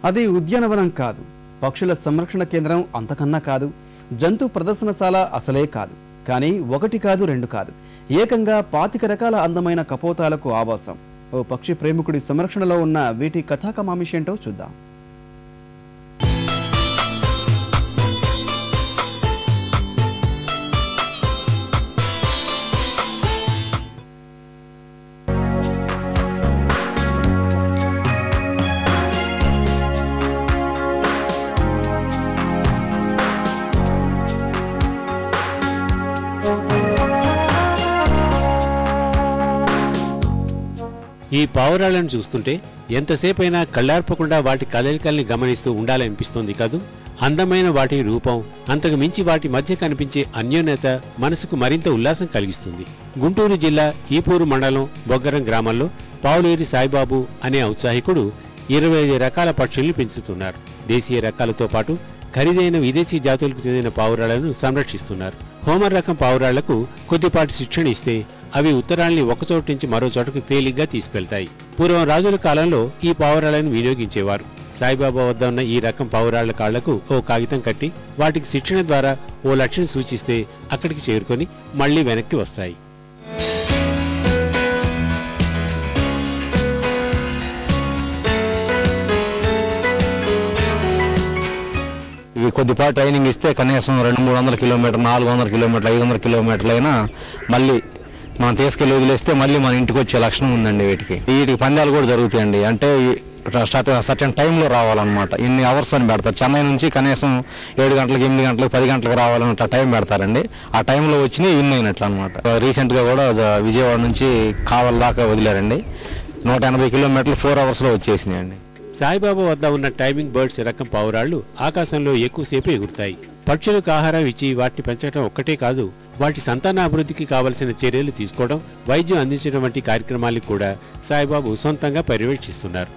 అది ఉద్యానవనం కాదు, పక్షుల సంరక్షణ కేంద్రం అంతకన్నా కాదు, జంతు ప్రదర్శనశాల అసలే కాదు. కానీ ఒకటి కాదు, రెండు కాదు, ఏకంగా 25 రకాల అందమైన కపోతాలకు ఆవాసం. ఓ పక్షి ప్రేమికుడి సంరక్షణలో ఉన్న వీటి కథాకమామిషేంటో చూద్దాం. ఈ పావురాలను చూస్తుంటే ఎంతసేపైనా కళ్ళార్పకుండా వాటి కదలికల్ని గమనిస్తూ ఉండాలనిపిస్తుంది కాదు. అందమైన వాటి రూపం, అంతకు మించి వాటి మధ్య కనిపించే అన్యోన్యత మనసుకు మరింత ఉల్లాసం కలిగిస్తుంది. గుంటూరు జిల్లా ఈపూరు మండలం బొగ్గరం గ్రామంలో పావులేరి సాయిబాబు అనే ఔత్సాహికుడు 25 రకాల పక్షుల్ని పెంచుతున్నారు. దేశీయ రకాలతో పాటు ఖరీదైన విదేశీ జాతులకు చెందిన పావురాలను సంరక్షిస్తున్నారు. హోమర్ రకం పావురాళ్లకు కొద్దిపాటి శిక్షణ ఇస్తే అవి ఉత్తరాల్ని ఒకచోటు నుంచి మరో చోటకు తేలిగ్గా తీసుకెళ్తాయి. పూర్వం రాజుల కాలంలో ఈ పావురాలను వినియోగించేవారు. సాయిబాబా వద్ద ఉన్న ఈ రకం పావురాళ్ల కాళ్లకు ఓ కాగితం కట్టి వాటికి శిక్షణ ద్వారా ఓ లక్ష్యం సూచిస్తే అక్కడికి చేరుకొని మళ్లీ వెనక్కి వస్తాయి. ఇవి కొద్దిపాటి ట్రైనింగ్ ఇస్తే కనీసం 200-300 కిలోమీటర్, 400 కిలోమీటర్లు, 500 కిలోమీటర్లు అయినా మళ్ళీ మనం తీసుకెళ్లి వదిలేస్తే మళ్ళీ మన ఇంటికి వచ్చే లక్షణం ఉందండి. వీటికి పందాలు కూడా జరుగుతాయండి. అంటే సర్టెన్ టైంలో రావాలన్నమాట. ఇన్ని అవర్స్ అని పెడతారు. చెన్నై నుంచి కనీసం 7 గంటలకు, 8 గంటలకు, 10 గంటలకు రావాలన్నట్టు టైం పెడతారండి. ఆ టైంలో వచ్చినాయి విన్ అయినట్లు అనమాట. రీసెంట్గా కూడా విజయవాడ నుంచి కావల్ దాకా వదిలేరండి. 180 కిలోమీటర్లు 4 అవర్స్లో వచ్చేసినాయండి. సాయిబాబా వద్ద ఉన్న టైమింగ్ బర్డ్స్ రకం పావురాళ్లు ఆకాశంలో ఎక్కువసేపు ఎగురుతాయి. పక్షులకు ఆహారం ఇచ్చి వాటిని పెంచడం ఒక్కటే కాదు, వాటి సంతానాభివృద్ధికి కావలసిన చర్యలు తీసుకోవడం, వైద్యం అందించడం వంటి కార్యక్రమాలకు కూడా సాయిబాబు సొంతంగా పర్యవేక్షిస్తున్నారు.